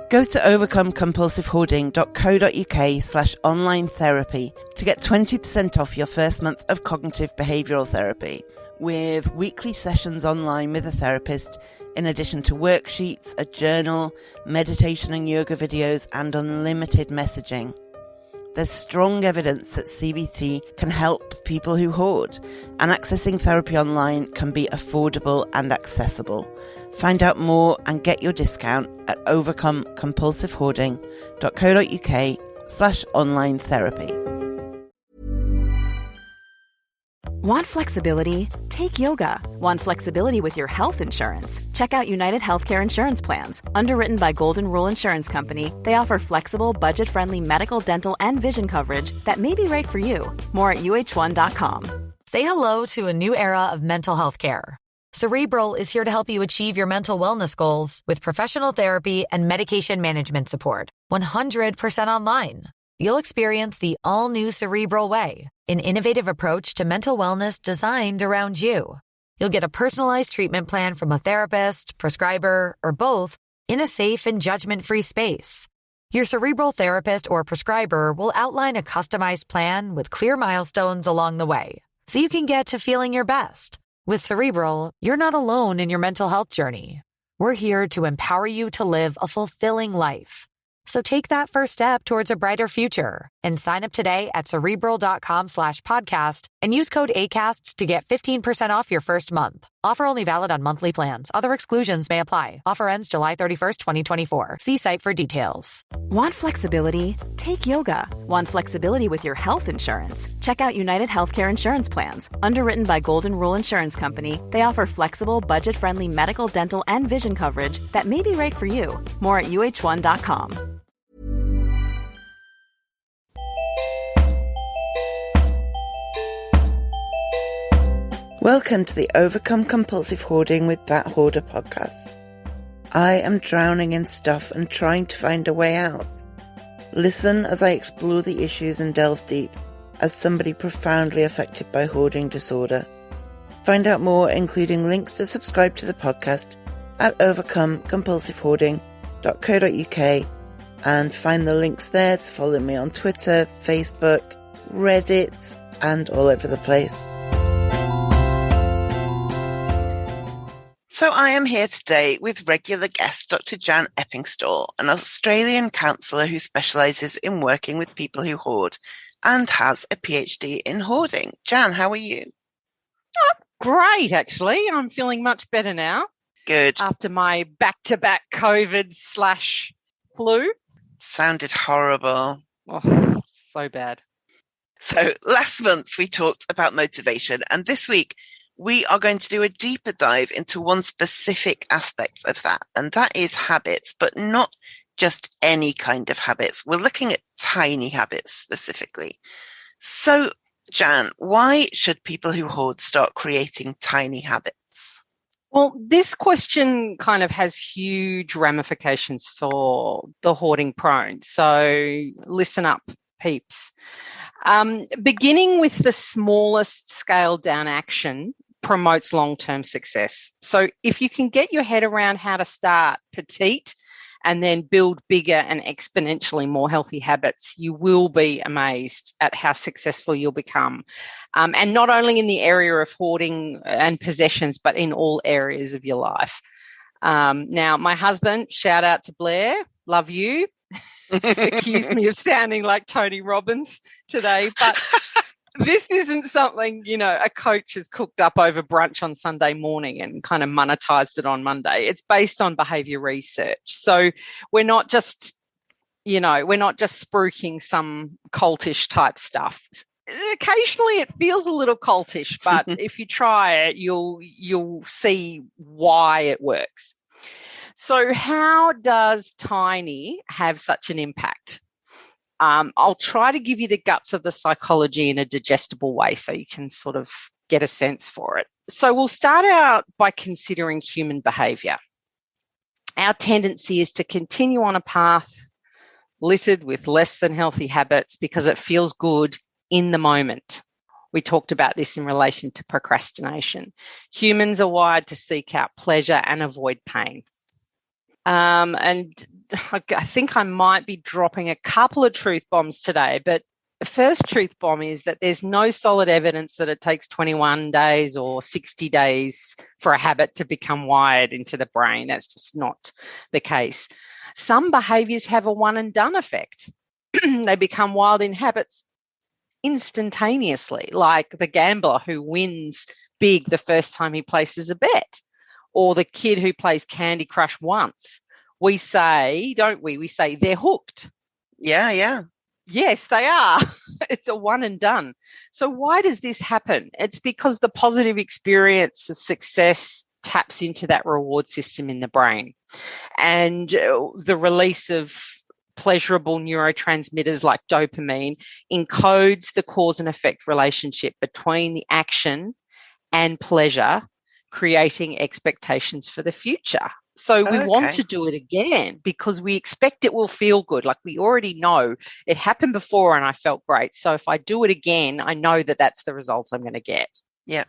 Go to overcomecompulsivehoarding.co.uk/online therapy to get 20% off your first month of cognitive behavioural therapy, with weekly sessions online with a therapist, in addition to worksheets, a journal, meditation and yoga videos, and unlimited messaging. There's strong evidence that CBT can help people who hoard, and accessing therapy online can be affordable and accessible. Find out more and get your discount at overcomecompulsivehoarding.co.uk/online therapy. Want flexibility? Take yoga. Want flexibility with your health insurance? Check out United Healthcare Insurance Plans. Underwritten by Golden Rule Insurance Company, they offer flexible, budget-friendly medical, dental, and vision coverage that may be right for you. More at uh1.com. Say hello to a new era of mental health care. Cerebral is here to help you achieve your mental wellness goals with professional therapy and medication management support. 100% online. You'll experience the all-new Cerebral Way, an innovative approach to mental wellness designed around you. You'll get a personalized treatment plan from a therapist, prescriber, or both in a safe and judgment-free space. Your Cerebral therapist or prescriber will outline a customized plan with clear milestones along the way, so you can get to feeling your best. With Cerebral, you're not alone in your mental health journey. We're here to empower you to live a fulfilling life. So take that first step towards a brighter future and sign up today at Cerebral.com/podcast and use code ACAST to get 15% off your first month. Offer only valid on monthly plans. Other exclusions may apply. Offer ends July 31st, 2024. See site for details. Want flexibility? Take yoga. Want flexibility with your health insurance? Check out United Healthcare Insurance Plans. Underwritten by Golden Rule Insurance Company, they offer flexible, budget-friendly medical, dental, and vision coverage that may be right for you. More at uh1.com. Welcome to the Overcome Compulsive Hoarding with That Hoarder podcast. I am drowning in stuff and trying to find a way out. Listen as I explore the issues and delve deep as somebody profoundly affected by hoarding disorder. Find out more, including links to subscribe to the podcast, at overcomecompulsivehoarding.co.uk, and find the links there to follow me on Twitter, Facebook, Reddit, and all over the place. So I am here today with regular guest Dr. Jan Eppingstall, an Australian counsellor who specialises in working with people who hoard and has a PhD in hoarding. Jan, how are you? Oh, great, actually. I'm feeling much better now. Good. After my back-to-back COVID/flu. Sounded horrible. Oh, so bad. So last month we talked about motivation, and this week we are going to do a deeper dive into one specific aspect of that, and that is habits, but not just any kind of habits. We're looking at tiny habits specifically. So, Jan, why should people who hoard start creating tiny habits? Well, this question kind of has huge ramifications for the hoarding prone. So listen up, peeps. Beginning with the smallest scaled down action promotes long-term success. So if you can get your head around how to start petite and then build bigger and exponentially more healthy habits, you will be amazed at how successful you'll become. And not only in the area of hoarding and possessions, but in all areas of your life. Now, my husband, shout out to Blair, love you, accused me of sounding like Tony Robbins today, but this isn't something, a coach has cooked up over brunch on Sunday morning and kind of monetized it on Monday. It's based on behavior research. So we're not just spruiking some cultish type stuff. Occasionally it feels a little cultish, but if you try it, you'll see why it works. So how does tiny have such an impact? I'll try to give you the guts of the psychology in a digestible way so you can sort of get a sense for it. So we'll start out by considering human behaviour. Our tendency is to continue on a path littered with less than healthy habits because it feels good in the moment. We talked about this in relation to procrastination. Humans are wired to seek out pleasure and avoid pain. And I think I might be dropping a couple of truth bombs today, but the first truth bomb is that there's no solid evidence that it takes 21 days or 60 days for a habit to become wired into the brain. That's just not the case. Some behaviours have a one and done effect. They become wild in habits instantaneously, like the gambler who wins big the first time he places a bet, or the kid who plays Candy Crush once. We say, don't we? We say they're hooked. Yeah. Yes, they are. It's a one and done. So why does this happen? It's because the positive experience of success taps into that reward system in the brain, and the release of pleasurable neurotransmitters like dopamine encodes the cause and effect relationship between the action and pleasure, creating expectations for the future. So we want to do it again because we expect it will feel good. Like we already know it happened before and I felt great. So if I do it again, I know that that's the result I'm going to get. Yeah.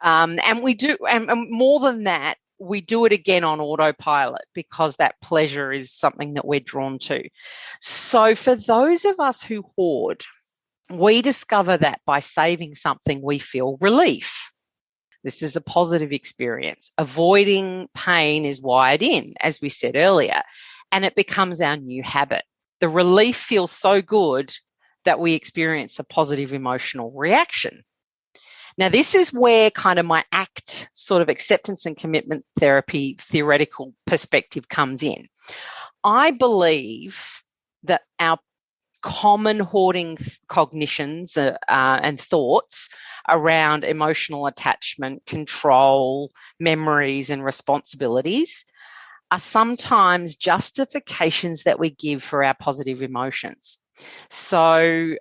And we do, and more than that, we do it again on autopilot because that pleasure is something that we're drawn to. So for those of us who hoard, we discover that by saving something, we feel relief. This is a positive experience. Avoiding pain is wired in, as we said earlier, and it becomes our new habit. The relief feels so good that we experience a positive emotional reaction. Now, this is where kind of my ACT sort of acceptance and commitment therapy theoretical perspective comes in. I believe that our common hoarding cognitions and thoughts around emotional attachment, control, memories, and responsibilities are sometimes justifications that we give for our positive emotions. So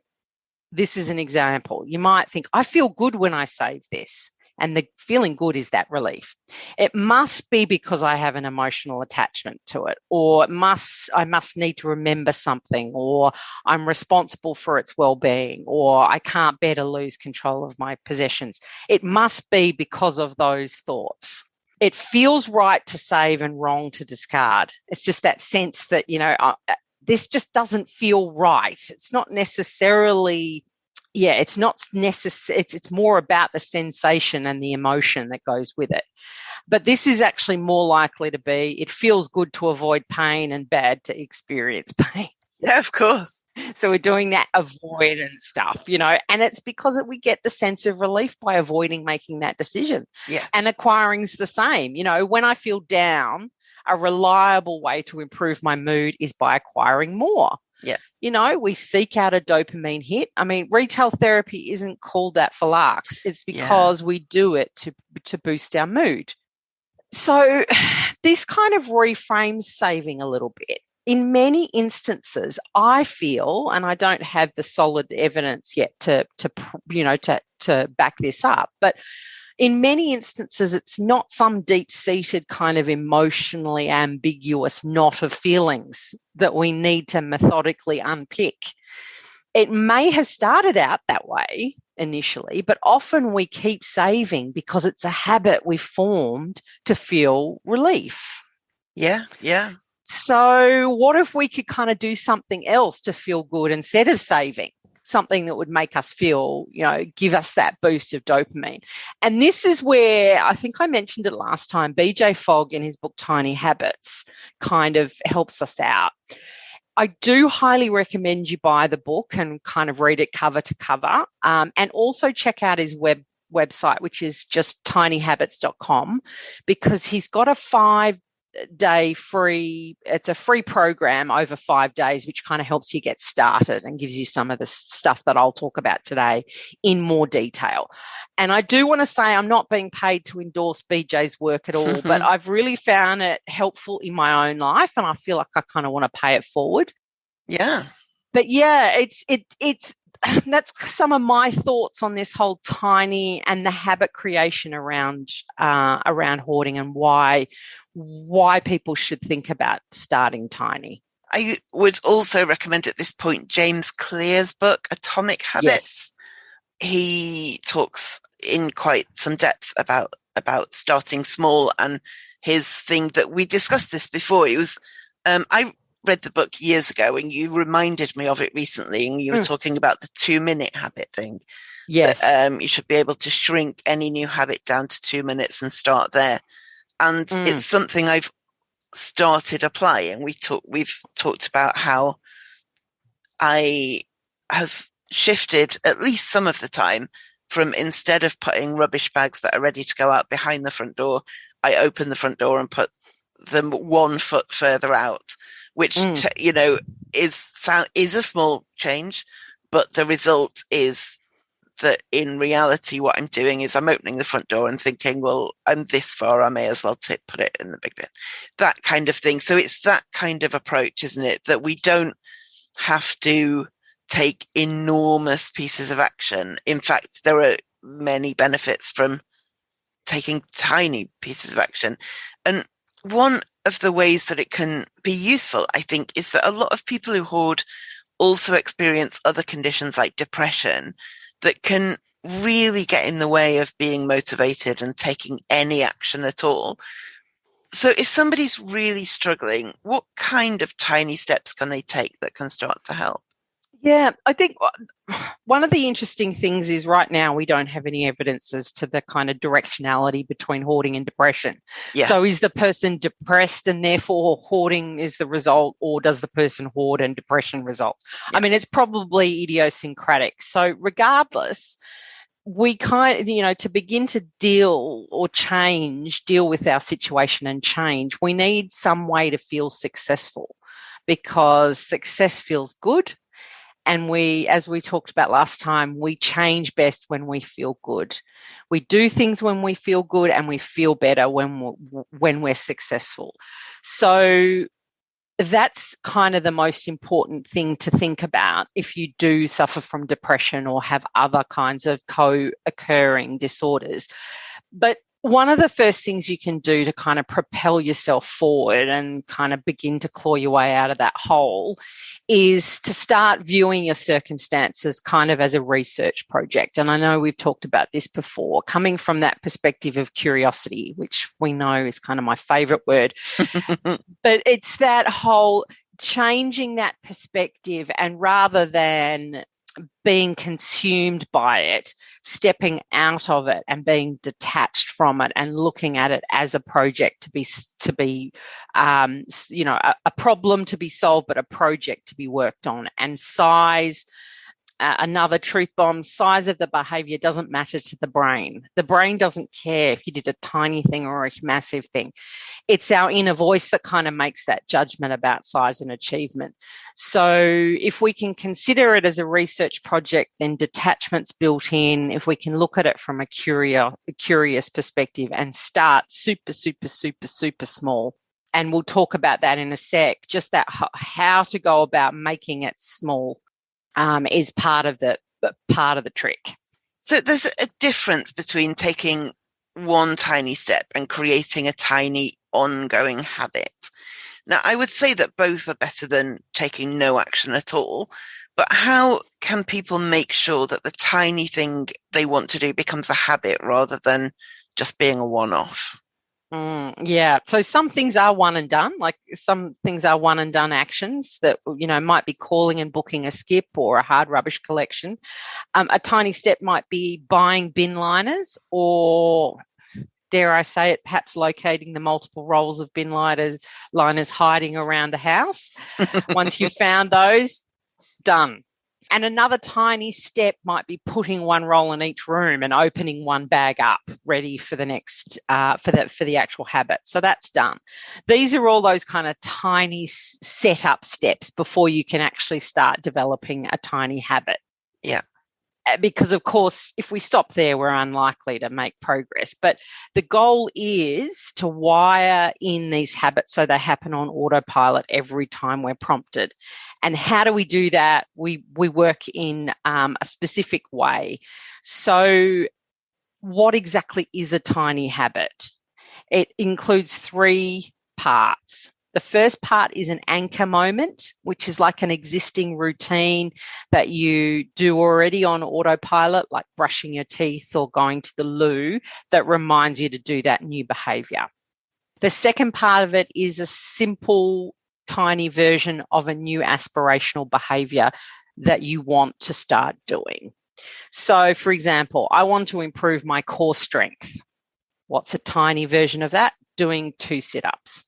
this is an example. You might think, I feel good when I save this. And the feeling good is that relief. It must be because I have an emotional attachment to it, or I must need to remember something, or I'm responsible for its well-being, or I can't bear to lose control of my possessions. It must be because of those thoughts. It feels right to save and wrong to discard. It's just that sense that, this just doesn't feel right. It's not necessarily... it's not necessary. It's more about the sensation and the emotion that goes with it. But this is actually more likely to be, it feels good to avoid pain and bad to experience pain. Yeah, of course. So we're doing that avoidance stuff, and it's because we get the sense of relief by avoiding making that decision. Yeah. And acquiring's the same. When I feel down, a reliable way to improve my mood is by acquiring more. Yeah. We seek out a dopamine hit. I mean, retail therapy isn't called that for larks. It's because we do it to boost our mood. So this kind of reframes saving a little bit. In many instances, I feel, and I don't have the solid evidence yet to back this up, but in many instances, it's not some deep-seated kind of emotionally ambiguous knot of feelings that we need to methodically unpick. It may have started out that way initially, but often we keep saving because it's a habit we've formed to feel relief. Yeah. So what if we could kind of do something else to feel good instead of saving? Something that would make us feel, give us that boost of dopamine. And this is where, I think I mentioned it last time, BJ Fogg in his book Tiny Habits kind of helps us out. I do highly recommend you buy the book and kind of read it cover to cover, and also check out his website, which is just tinyhabits.com, because he's got a 5-day free, it's a free program over 5 days, which kind of helps you get started and gives you some of the stuff that I'll talk about today in more detail. And I do want to say I'm not being paid to endorse BJ's work at all, but I've really found it helpful in my own life, and I feel like I kind of want to pay it forward. Yeah. But yeah, it's that's some of my thoughts on this whole tiny and the habit creation around hoarding, and why people should think about starting tiny. I would also recommend at this point James Clear's book, Atomic Habits. Yes. He talks in quite some depth about starting small, and his thing that we discussed this before. It was read the book years ago and you reminded me of it recently, and you were talking about the 2-minute habit thing. Yes. You should be able to shrink any new habit down to 2 minutes and start there. And it's something I've started applying. We've talked about how I have shifted, at least some of the time, from, instead of putting rubbish bags that are ready to go out behind the front door, I open the front door and put them 1 foot further out, which is a small change, but the result is that in reality what I'm doing is I'm opening the front door and thinking, well, I'm this far, I may as well put it in the big bin, that kind of thing. So it's that kind of approach, isn't it, that we don't have to take enormous pieces of action. In fact, there are many benefits from taking tiny pieces of action. And one of the ways that it can be useful, I think, is that a lot of people who hoard also experience other conditions like depression that can really get in the way of being motivated and taking any action at all. So if somebody's really struggling, what kind of tiny steps can they take that can start to help? Yeah, I think one of the interesting things is right now we don't have any evidence as to the kind of directionality between hoarding and depression. Yeah. So is the person depressed and therefore hoarding is the result, or does the person hoard and depression result? Yeah. I mean, it's probably idiosyncratic. So regardless, we to begin to deal with our situation and change, we need some way to feel successful, because success feels good. And as we talked about last time, we change best when we feel good. We do things when we feel good, and we feel better when we're successful. So that's kind of the most important thing to think about if you do suffer from depression or have other kinds of co-occurring disorders. But one of the first things you can do to kind of propel yourself forward and kind of begin to claw your way out of that hole is to start viewing your circumstances kind of as a research project. And I know we've talked about this before, coming from that perspective of curiosity, which we know is kind of my favorite word. But it's that whole changing that perspective, and rather than being consumed by it, stepping out of it and being detached from it and looking at it as a project to be a problem to be solved, but a project to be worked on. And size, another truth bomb, size of the behavior doesn't matter to the brain. The brain doesn't care if you did a tiny thing or a massive thing. It's our inner voice that kind of makes that judgment about size and achievement. So if we can consider it as a research project, then detachment's built in. If we can look at it from a curious perspective and start super, super, super, super small. And we'll talk about that in a sec, just that how to go about making it small is part of the trick. So there's a difference between taking one tiny step and creating a tiny ongoing habit. Now, I would say that both are better than taking no action at all, but how can people make sure that the tiny thing they want to do becomes a habit rather than just being a one-off? Yeah. So some things are one and done, like some things are one and done actions that, might be calling and booking a skip or a hard rubbish collection. A tiny step might be buying bin liners, or dare I say it, perhaps locating the multiple rolls of bin liners hiding around the house. Once you've found those, done. And another tiny step might be putting one roll in each room and opening one bag up, ready for the next, for the actual habit. So that's done. These are all those kind of tiny setup steps before you can actually start developing a tiny habit. Yeah. Because, of course, if we stop there, we're unlikely to make progress. But the goal is to wire in these habits so they happen on autopilot every time we're prompted. And how do we do that? We work in a specific way. So what exactly is a tiny habit? It includes 3 parts. The first part is an anchor moment, which is like an existing routine that you do already on autopilot, like brushing your teeth or going to the loo, that reminds you to do that new behaviour. The second part of it is a simple tiny version of a new aspirational behavior that you want to start doing. So, for example, I want to improve my core strength. What's a tiny version of that? Doing 2 sit-ups.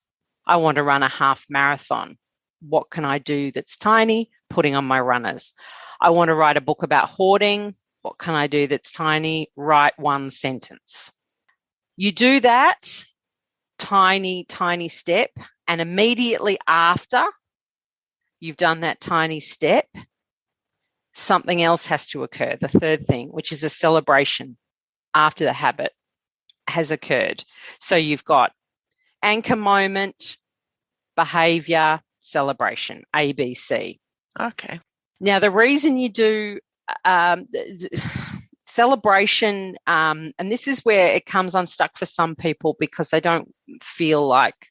I want to run a half marathon. What can I do that's tiny? Putting on my runners. I want to write a book about hoarding. What can I do that's tiny? Write 1 sentence. You do that tiny, tiny step, and immediately after you've done that tiny step, something else has to occur, the third thing, which is a celebration after the habit has occurred. So you've got anchor moment, behavior, celebration, ABC. Okay. Now, the reason you do celebration, and this is where it comes unstuck for some people because they don't feel like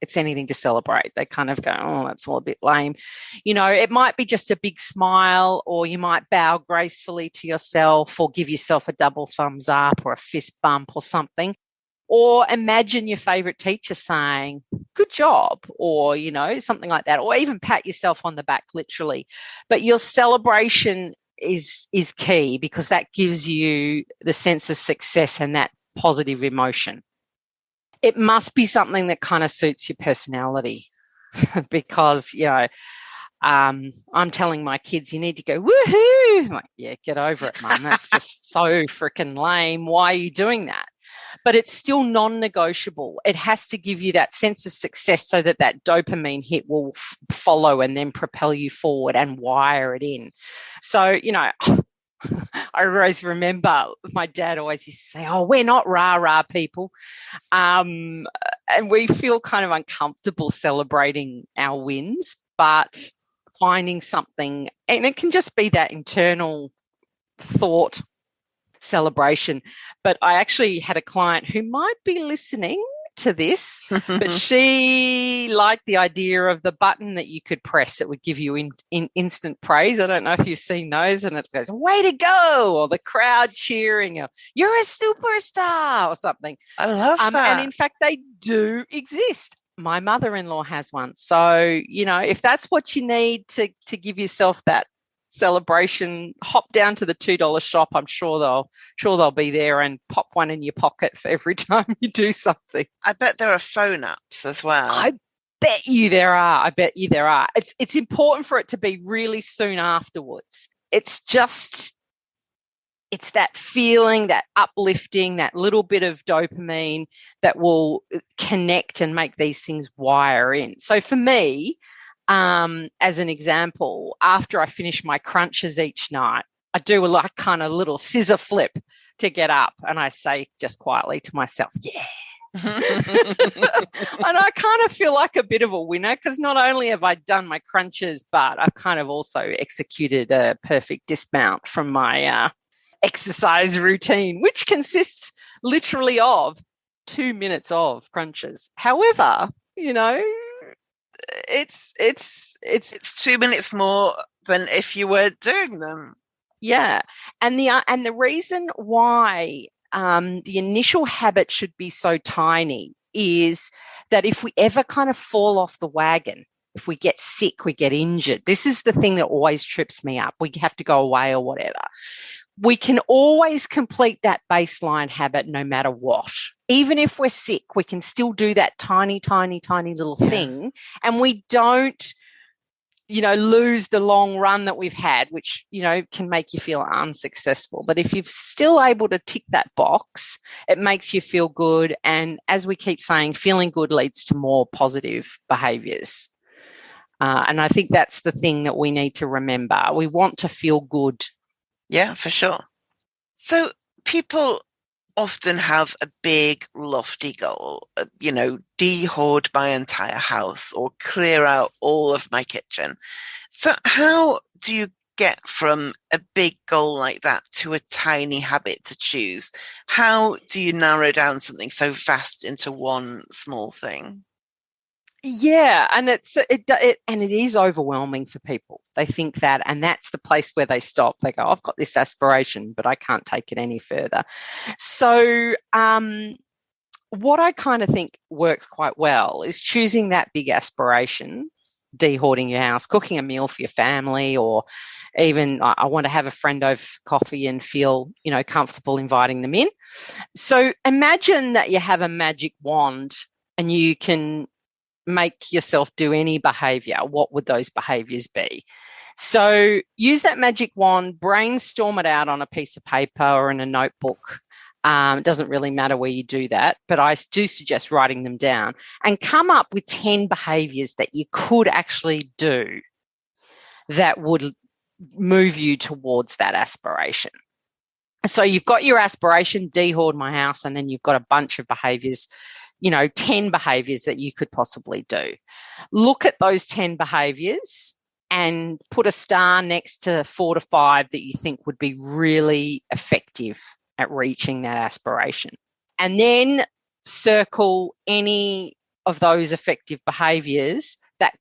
it's anything to celebrate. They kind of go, oh, that's all a bit lame. You know, it might be just a big smile, or you might bow gracefully to yourself or give yourself a double thumbs up or a fist bump or something. Or imagine your favorite teacher saying, good job, or, you know, something like that, or even pat yourself on the back, literally. But your celebration is key because that gives you the sense of success and that positive emotion. It must be something that kind of suits your personality because, you know, I'm telling my kids, you need to go, woohoo. I'm like, yeah, get over it, Mum. That's just so freaking lame. Why are you doing that? But it's still non-negotiable. It has to give you that sense of success so that that dopamine hit will follow and then propel you forward and wire it in. So, you know, I always remember my dad always used to say, oh, we're not rah-rah people. And we feel kind of uncomfortable celebrating our wins, but finding something, and it can just be that internal thought celebration. But I actually had a client who might be listening to this, but she liked the idea of the button that you could press that would give you in instant praise. I don't know if you've seen those, and it goes, way to go, or the crowd cheering, or you're a superstar, or something. I love that. And in fact, they do exist. My mother-in-law has one. So, you know, if that's what you need to give yourself that celebration, hop down to the $2 shop. I'm sure they'll be there, and pop one in your pocket for every time you do something. I bet there are phone apps as well. I bet you there are. It's important for it to be really soon afterwards. It's that feeling, that uplifting, that little bit of dopamine that will connect and make these things wire in. So for me, as an example, after I finish my crunches each night, I do a kind of little scissor flip to get up, and I say just quietly to myself, yeah. And I kind of feel like a bit of a winner because not only have I done my crunches, but I've kind of also executed a perfect dismount from my exercise routine, which consists literally of 2 minutes of crunches. However, you know, it's 2 minutes more than if you were doing them. Yeah. And the reason why the initial habit should be so tiny is that if we ever kind of fall off the wagon, if we get sick, we get injured, this is the thing that always trips me up. We have to go away or whatever. We can always complete that baseline habit no matter what. Even if we're sick, we can still do that tiny, tiny, tiny little thing. And we don't, you know, lose the long run that we've had, which, you know, can make you feel unsuccessful. But if you're still able to tick that box, it makes you feel good. And as we keep saying, feeling good leads to more positive behaviours. And I think that's the thing that we need to remember. We want to feel good. Yeah, for sure. So people often have a big, lofty goal, you know, de-hoard my entire house or clear out all of my kitchen. So how do you get from a big goal like that to a tiny habit to choose? How do you narrow down something so vast into one small thing? Yeah, and it is overwhelming for people. They think that, and that's the place where they stop. They go, I've got this aspiration, but I can't take it any further. So what I kind of think works quite well is choosing that big aspiration, de-hoarding your house, cooking a meal for your family, or even I want to have a friend over for coffee and feel, comfortable inviting them in. So imagine that you have a magic wand and you can make yourself do any behavior. What would those behaviors be? So use that magic wand, brainstorm it out on a piece of paper or in a notebook. It doesn't really matter where you do that, but I do suggest writing them down and come up with 10 behaviors that you could actually do that would move you towards that aspiration. So you've got your aspiration, de-hoard my house, and then you've got a bunch of behaviors, 10 behaviors that you could possibly do. Look at those 10 behaviors and put a star next to 4 to 5 that you think would be really effective at reaching that aspiration. And then circle any of those effective behaviors that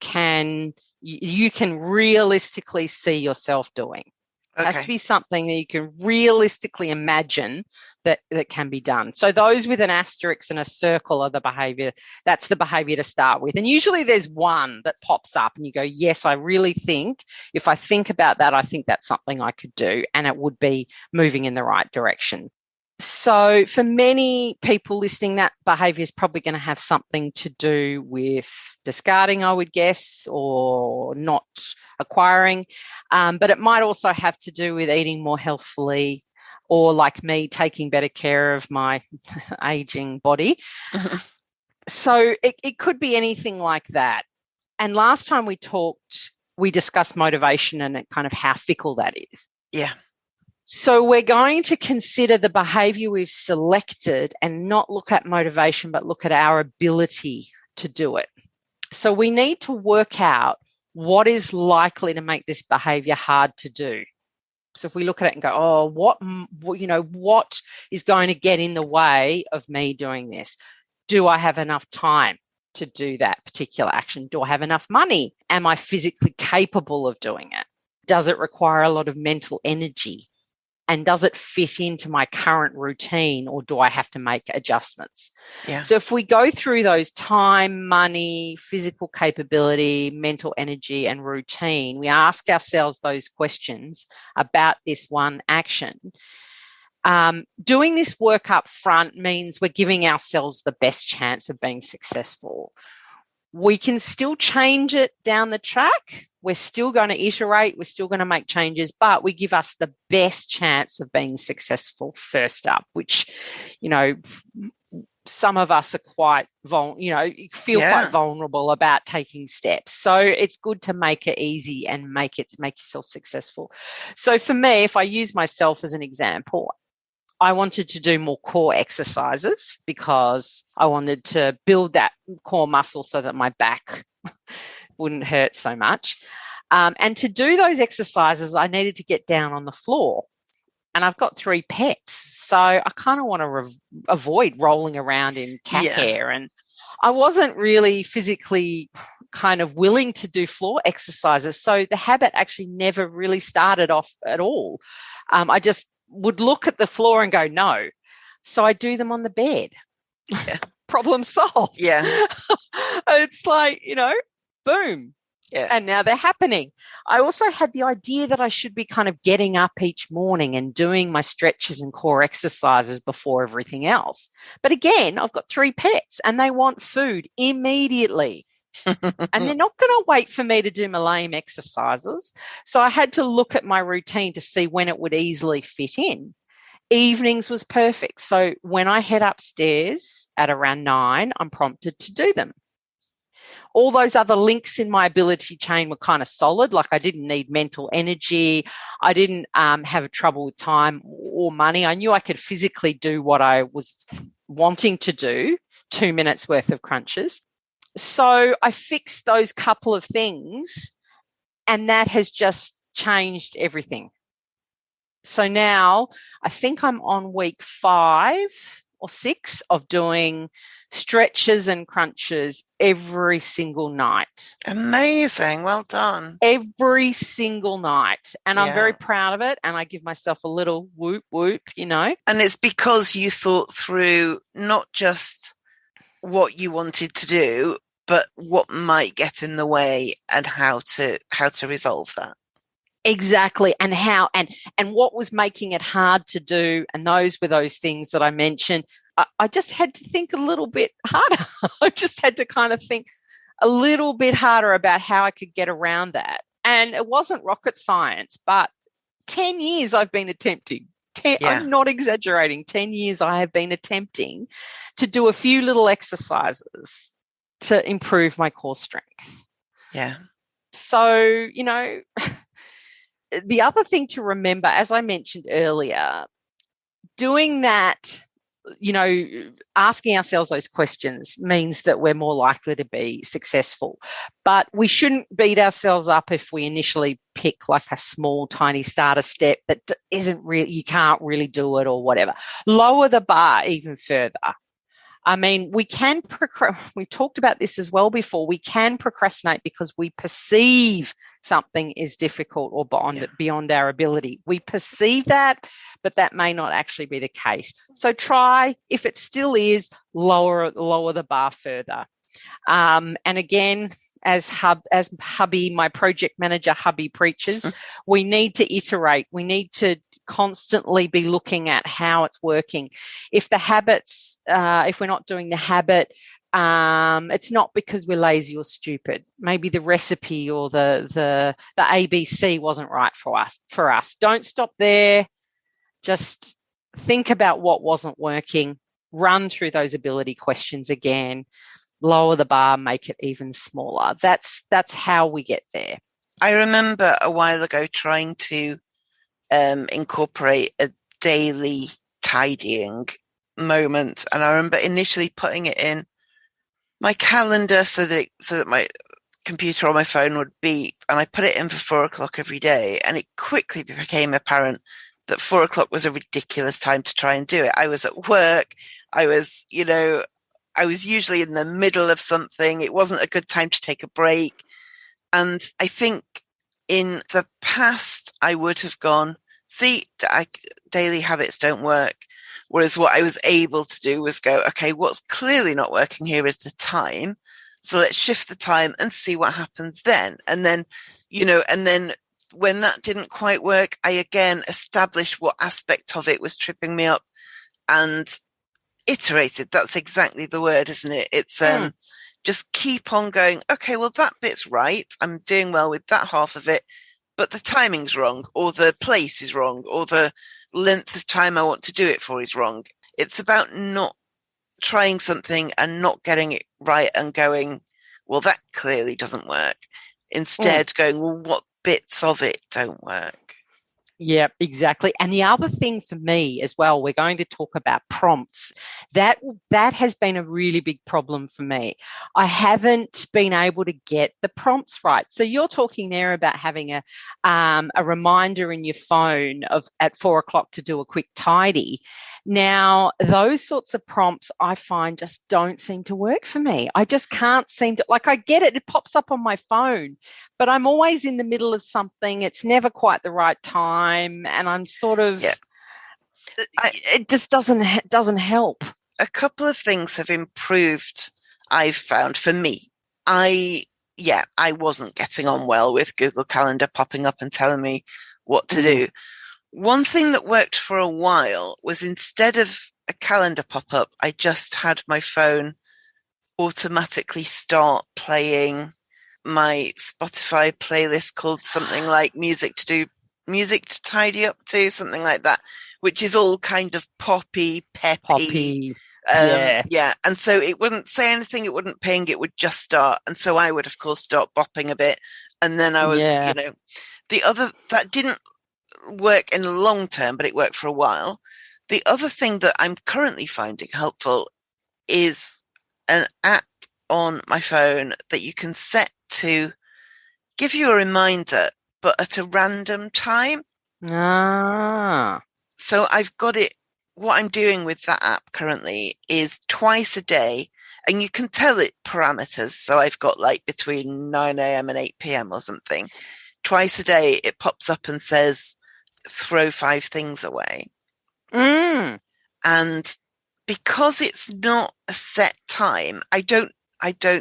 you can realistically see yourself doing. It has to be something that you can realistically imagine that can be done. So those with an asterisk and a circle are the behavior. That's the behavior to start with. And usually there's one that pops up and you go, yes, I really think if I think about that, I think that's something I could do, and it would be moving in the right direction. So for many people listening, that behavior is probably going to have something to do with discarding, I would guess, or not acquiring. But it might also have to do with eating more healthfully, or like me, taking better care of my aging body. So it could be anything like that. And last time we talked, we discussed motivation and kind of how fickle that is. Yeah. So we're going to consider the behavior we've selected and not look at motivation, but look at our ability to do it. So we need to work out what is likely to make this behavior hard to do. So if we look at it and go, oh, what is going to get in the way of me doing this? Do I have enough time to do that particular action? Do I have enough money? Am I physically capable of doing it? Does it require a lot of mental energy? And does it fit into my current routine, or do I have to make adjustments? Yeah. So if we go through those time, money, physical capability, mental energy, and routine, we ask ourselves those questions about this one action. Doing this work up front means we're giving ourselves the best chance of being successful. We can still change it down the track. We're still going to iterate. We're still going to make changes, but we give us the best chance of being successful first up, which, some of us are quite quite vulnerable about taking steps. So it's good to make it easy and make yourself successful. So for me, if I use myself as an example, I wanted to do more core exercises because I wanted to build that core muscle so that my back wouldn't hurt so much. And to do those exercises, I needed to get down on the floor. And I've got 3 pets, so I kind of want to avoid rolling around in cat hair. And I wasn't really physically kind of willing to do floor exercises. So the habit actually never really started off at all. I just would look at the floor and go, no. So I do them on the bed. Yeah. Problem solved. Yeah. It's like, boom. Yeah. And now they're happening. I also had the idea that I should be kind of getting up each morning and doing my stretches and core exercises before everything else. But again, I've got 3 pets and they want food immediately. And they're not going to wait for me to do my lame exercises. So I had to look at my routine to see when it would easily fit in. Evenings was perfect. So when I head upstairs at around 9, I'm prompted to do them. All those other links in my ability chain were kind of solid. Like I didn't need mental energy. I didn't have trouble with time or money. I knew I could physically do what I was wanting to do, 2 minutes worth of crunches. So I fixed those couple of things, and that has just changed everything. So now I think I'm on week 5 or 6 of doing stretches and crunches every single night. Amazing. Well done. Every single night. And I'm very proud of it. And I give myself a little whoop, whoop, And it's because you thought through not just what you wanted to do, but what might get in the way and how to resolve that. Exactly. And how, and what was making it hard to do. And those were those things that I mentioned. I just had to think a little bit harder. I just had to kind of think a little bit harder about how I could get around that. And it wasn't rocket science, but 10 years I've been attempting. I'm not exaggerating. 10 years I have been attempting to do a few little exercises to improve my core strength. Yeah. So, you know, the other thing to remember, as I mentioned earlier, doing that, you know, asking ourselves those questions means that we're more likely to be successful. But we shouldn't beat ourselves up if we initially pick like a small, tiny starter step that isn't really, you can't really do it or whatever. Lower the bar even further. I mean, we talked about this as well before. We can procrastinate because we perceive something is difficult or beyond our ability. We perceive that, but that may not actually be the case. So try, if it still is, lower the bar further. And again, as hubby, my project manager, hubby preaches, we need to iterate. We need to constantly be looking at how it's working. If the habits, if we're not doing the habit, it's not because we're lazy or stupid. Maybe the recipe or the ABC wasn't right for us. Don't stop there. Just think about what wasn't working. Run through those ability questions again. Lower the bar, make it even smaller. That's how we get there. I remember a while ago trying to incorporate a daily tidying moment, and I remember initially putting it in my calendar so that my computer or my phone would beep, and I put it in for 4:00 every day, and it quickly became apparent that 4:00 was a ridiculous time to try and do it. I was at work. I was usually in the middle of something. It wasn't a good time to take a break. And I think in the past, I would have gone, daily habits don't work. Whereas what I was able to do was go, okay, what's clearly not working here is the time. So let's shift the time and see what happens then. And then, when that didn't quite work, I again established what aspect of it was tripping me up and iterated. That's exactly the word, isn't it? It's just keep on going, okay, well, that bit's right. I'm doing well with that half of it, but the timing's wrong, or the place is wrong, or the length of time I want to do it for is wrong. It's about not trying something and not getting it right and going, well, that clearly doesn't work. Instead, going, well, what bits of it don't work? Yeah, exactly. And the other thing for me as well, we're going to talk about prompts. That has been a really big problem for me. I haven't been able to get the prompts right. So you're talking there about having a reminder in your phone at 4:00 to do a quick tidy. Now, those sorts of prompts I find just don't seem to work for me. I just can't seem to, I get it. It pops up on my phone, but I'm always in the middle of something. It's never quite the right time. And I'm sort of, it just doesn't help. A couple of things have improved, I've found, for me. I wasn't getting on well with Google Calendar popping up and telling me what to do. One thing that worked for a while was, instead of a calendar pop-up, I just had my phone automatically start playing my Spotify playlist called something like music to tidy up to, something like that, which is all kind of peppy. And so it wouldn't say anything, it wouldn't ping, it would just start. And so I would, of course, start bopping a bit. And then I was, that didn't work in the long term, but it worked for a while. The other thing that I'm currently finding helpful is an app on my phone that you can set to give you a reminder, but at a random time. So I've got it. What I'm doing with that app currently is twice a day, and you can tell it parameters. So I've got between 9 a.m. and 8 p.m. or something. Twice a day, it pops up and says, throw 5 things away. And because it's not a set time, I don't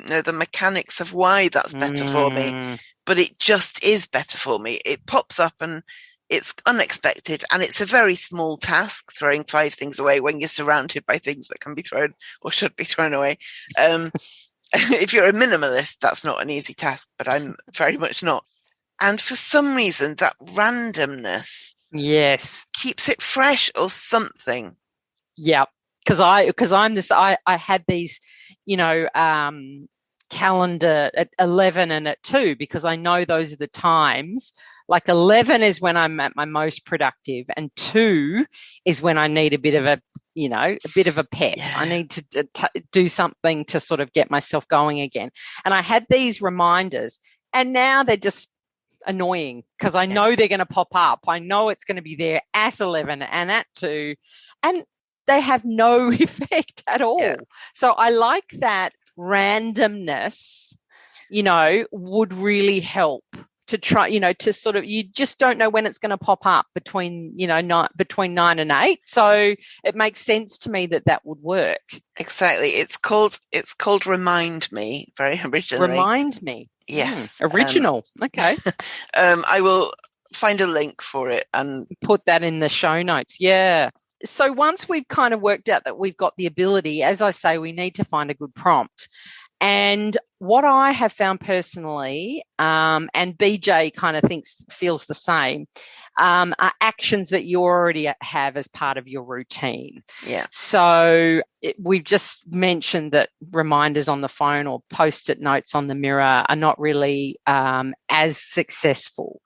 know the mechanics of why that's better for me, but it just is better for me. It pops up and it's unexpected, and it's a very small task, throwing 5 things away when you're surrounded by things that can be thrown or should be thrown away. If you're a minimalist, that's not an easy task, but I'm very much not. And for some reason, that randomness keeps it fresh or something. Yeah, because I had these, calendar at 11 and at 2, because I know those are the times. Like 11 is when I'm at my most productive, and 2 is when I need a bit of a pep. Yeah. I need to do something to sort of get myself going again. And I had these reminders, and now they're just annoying because I know they're going to pop up. I know it's going to be there at 11 and at 2, and they have no effect at all. Yeah. So I like that randomness, would really help to try, to sort of, you just don't know when it's going to pop up between 9 and 8. So it makes sense to me that would work. Exactly. It's called Remind Me, very originally. Remind Me. Yes. Original. Okay. I will find a link for it and put that in the show notes. Yeah. So once we've kind of worked out that we've got the ability, as I say, we need to find a good prompt. And what I have found personally, and BJ kind of feels the same, are actions that you already have as part of your routine. Yeah. So we've just mentioned that reminders on the phone or post-it notes on the mirror are not really as successful.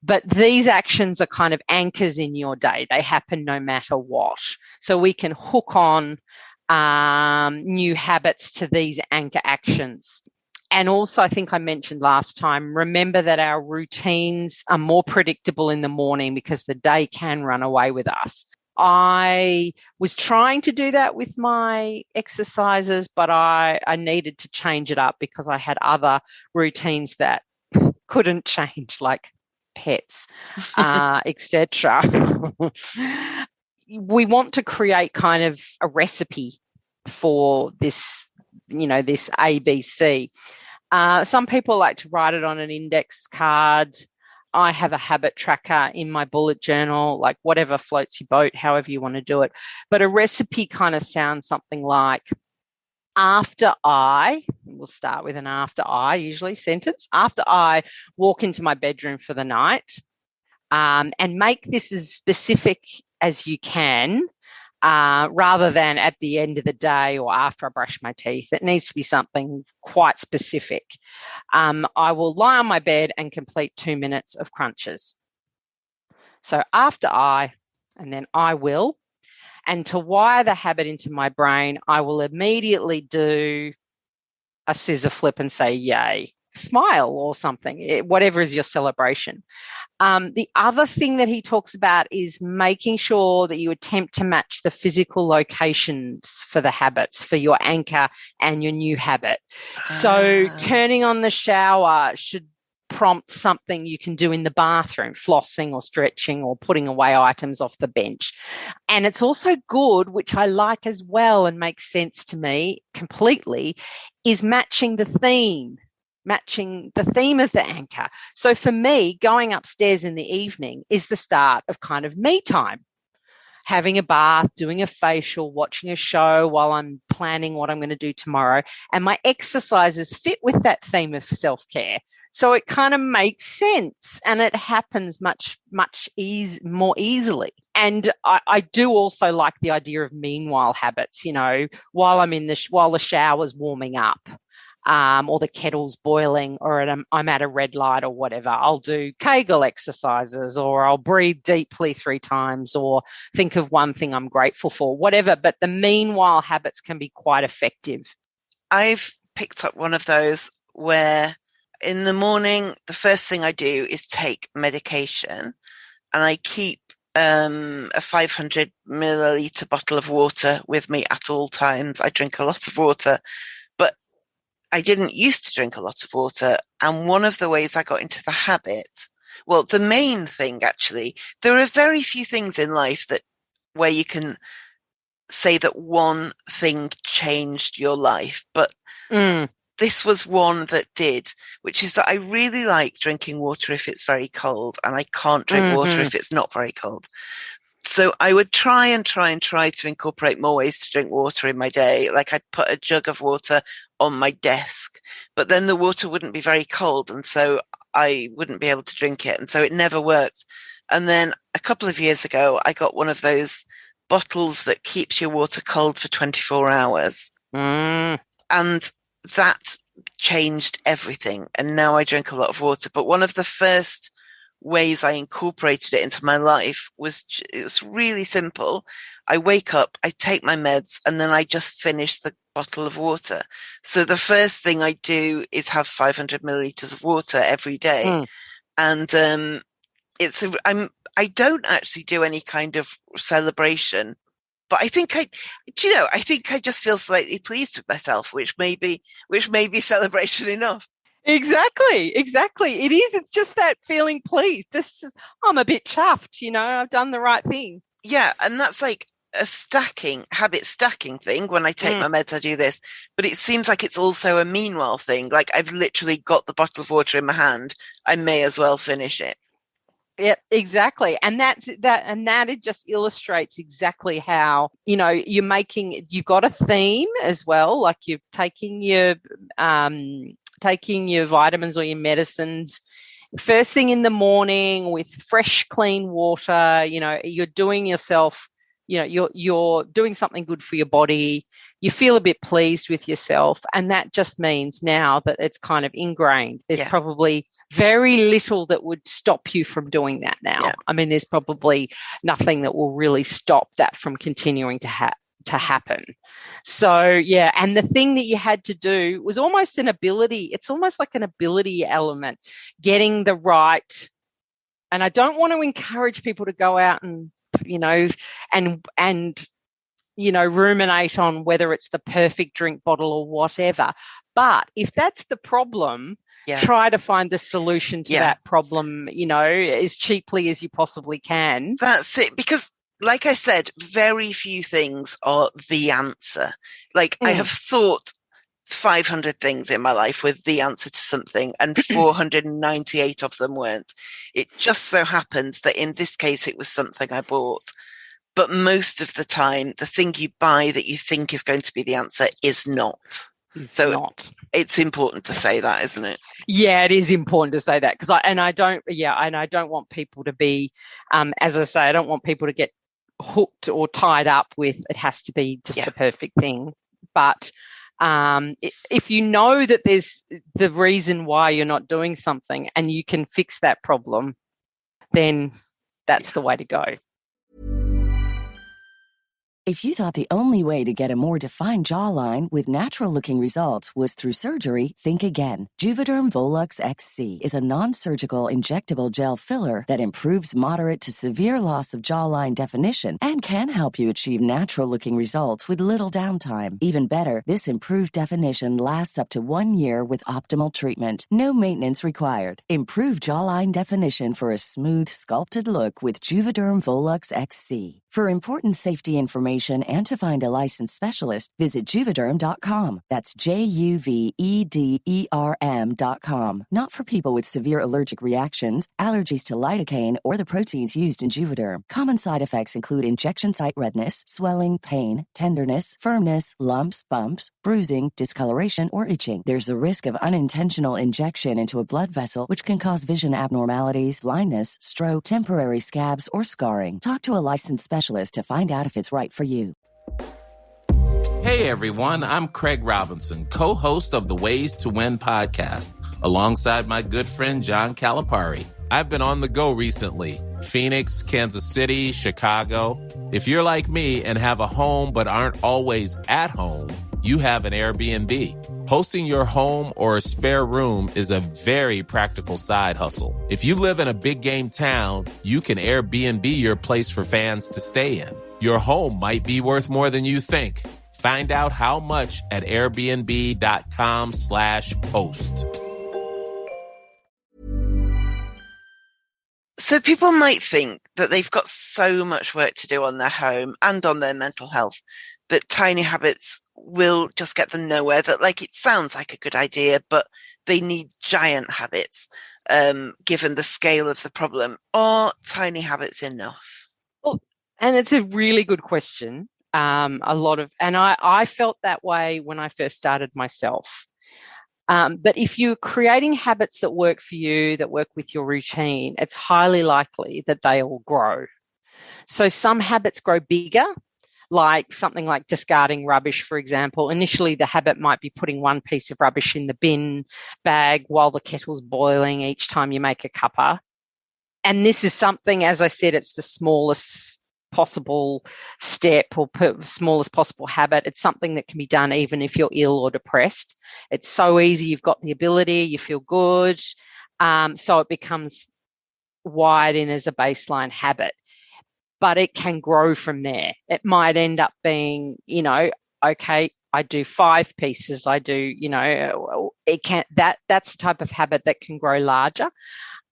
But these actions are kind of anchors in your day. They happen no matter what. So we can hook on new habits to these anchor actions. And also, I think I mentioned last time, remember that our routines are more predictable in the morning because the day can run away with us. I was trying to do that with my exercises, but I needed to change it up because I had other routines that couldn't change, like pets, etc. We want to create kind of a recipe for this, this ABC. Some people like to write it on an index card. I have a habit tracker in my bullet journal, like whatever floats your boat, however you want to do it. But a recipe kind of sounds something like, we'll start with an after I usually sentence, after I walk into my bedroom for the night, and make this as specific as you can, rather than at the end of the day or after I brush my teeth. It needs to be something quite specific. I will lie on my bed and complete 2 minutes of crunches. So after and then I will. And to wire the habit into my brain, I will immediately do a scissor flip and say, yay, smile or something, whatever is your celebration. The other thing that he talks about is making sure that you attempt to match the physical locations for the habits, for your anchor and your new habit. So turning on the shower should prompt something you can do in the bathroom, flossing or stretching or putting away items off the bench. And it's also good, which I like as well and makes sense to me completely, is matching the theme of the anchor. So for me, going upstairs in the evening is the start of kind of me time. Having a bath, doing a facial, watching a show while I'm planning what I'm going to do tomorrow. And my exercises fit with that theme of self-care. So it kind of makes sense and it happens much more easily. And I do also like the idea of meanwhile habits, while the shower's warming up. Or the kettle's boiling, or I'm at a red light or whatever, I'll do Kegel exercises, or I'll breathe deeply 3 times, or think of one thing I'm grateful for, whatever. But the meanwhile habits can be quite effective. I've picked up one of those where in the morning, the first thing I do is take medication, and I keep a 500 milliliter bottle of water with me at all times. I drink a lot of water. I didn't used to drink a lot of water. And one of the ways I got into the habit, well, the main thing actually, there are very few things in life where you can say that one thing changed your life, but this was one that did, which is that I really like drinking water if it's very cold, and I can't drink water if it's not very cold. So I would try to incorporate more ways to drink water in my day. Like I'd put a jug of water on my desk, but then the water wouldn't be very cold, and so I wouldn't be able to drink it. And so it never worked. And then a couple of years ago, I got one of those bottles that keeps your water cold for 24 hours. And that changed everything. And now I drink a lot of water. But one of the first ways I incorporated it into my life it was really simple. I wake up, I take my meds, and then I just finish the bottle of water. So the first thing I do is have 500 milliliters of water every day. And I don't actually do any kind of celebration, but I think I just feel slightly pleased with myself, which may be celebration enough. Exactly. It is. It's just that feeling pleased. I'm a bit chuffed, I've done the right thing. Yeah. And that's like a habit stacking thing. When I take my meds, I do this, but it seems like it's also a meanwhile thing. Like I've literally got the bottle of water in my hand. I may as well finish it. Yeah, exactly. And it just illustrates exactly how, you've got a theme as well. Like you're taking your vitamins or your medicines first thing in the morning with fresh, clean water. You're doing yourself, you're doing something good for your body. You feel a bit pleased with yourself. And that just means now that it's kind of ingrained. There's probably very little that would stop you from doing that now. Yeah. I mean, there's probably nothing that will really stop that from continuing to happen. So, yeah, and the thing that you had to do was almost an ability. It's almost like an ability element, getting the right. And I don't want to encourage people to go out and, ruminate on whether it's the perfect drink bottle or whatever. But if that's the problem, try to find the solution to that problem, as cheaply as you possibly can. That's it. Because like I said, very few things are the answer. Like I have thought 500 things in my life with the answer to something, and 498 of them weren't. It just so happens that in this case, it was something I bought. But most of the time, the thing you buy that you think is going to be the answer is not. It's important to say that, isn't it? Yeah, it is important to say that, because I don't want people to be, as I say, I don't want people to get hooked or tied up with it has to be just the perfect thing. But if you know that there's the reason why you're not doing something and you can fix that problem, then that's the way to go. If you thought the only way to get a more defined jawline with natural-looking results was through surgery, think again. Juvederm Volux XC is a non-surgical injectable gel filler that improves moderate to severe loss of jawline definition and can help you achieve natural-looking results with little downtime. Even better, this improved definition lasts up to 1 year with optimal treatment. No maintenance required. Improve jawline definition for a smooth, sculpted look with Juvederm Volux XC. For important safety information and to find a licensed specialist, visit Juvederm.com. That's JUVEDERM.com. Not for people with severe allergic reactions, allergies to lidocaine, or the proteins used in Juvederm. Common side effects include injection site redness, swelling, pain, tenderness, firmness, lumps, bumps, bruising, discoloration, or itching. There's a risk of unintentional injection into a blood vessel, which can cause vision abnormalities, blindness, stroke, temporary scabs, or scarring. Talk to a licensed specialist to find out if it's right for you. Hey everyone, I'm Craig Robinson, co-host of the Ways to Win podcast, alongside my good friend John Calipari. I've been on the go recently. Phoenix, Kansas City, Chicago. If you're like me and have a home but aren't always at home, you have an Airbnb. Hosting your home or a spare room is a very practical side hustle. If you live in a big game town, you can Airbnb your place for fans to stay in. Your home might be worth more than you think. Find out how much at airbnb.com/host. So people might think that they've got so much work to do on their home and on their mental health that tiny habits will just get them nowhere, that like it sounds like a good idea, but they need giant habits, given the scale of the problem. Are tiny habits enough? Well, and it's a really good question. I felt that way when I first started myself. But if you're creating habits that work for you, that work with your routine, it's highly likely that they will grow. So some habits grow bigger, like something like discarding rubbish, for example. Initially, the habit might be putting one piece of rubbish in the bin bag while the kettle's boiling each time you make a cuppa. And this is something, as I said, it's the smallest possible step or smallest possible habit. It's something that can be done even if you're ill or depressed. It's so easy. You've got the ability, you feel good. So it becomes wide in as a baseline habit, but it can grow from there. It might end up being, okay, I do 5 pieces. I do, that's the type of habit that can grow larger.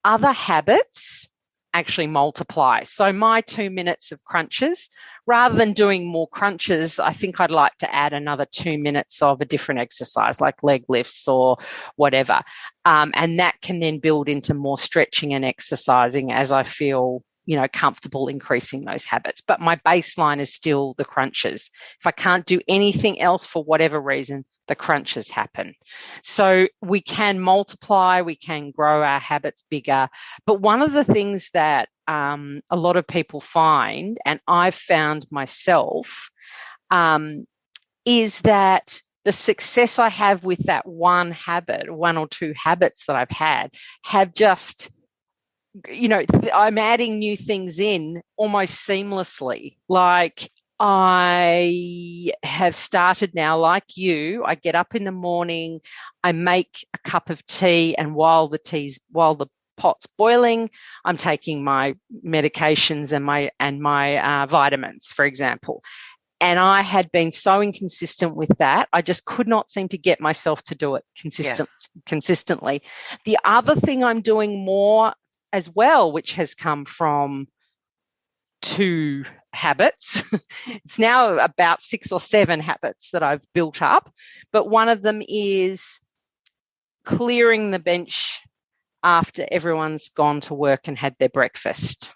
Other habits actually multiply. So my 2 minutes of crunches, rather than doing more crunches, I think I'd like to add another 2 minutes of a different exercise like leg lifts or whatever. And that can then build into more stretching and exercising as I feel, comfortable increasing those habits. But my baseline is still the crunches. If I can't do anything else for whatever reason, the crunches happen. So we can multiply, we can grow our habits bigger. But one of the things that a lot of people find, and I've found myself, is that the success I have with that one habit, 1 or 2 habits that I've had, have just, I'm adding new things in almost seamlessly. Like I have started now, like you, I get up in the morning, I make a cup of tea, and while the pot's boiling, I'm taking my medications and my vitamins, for example. And I had been so inconsistent with that. I just could not seem to get myself to do it consistently. The other thing I'm doing more as well, which has come from 2 habits. It's now about 6 or 7 habits that I've built up. But one of them is clearing the bench after everyone's gone to work and had their breakfast,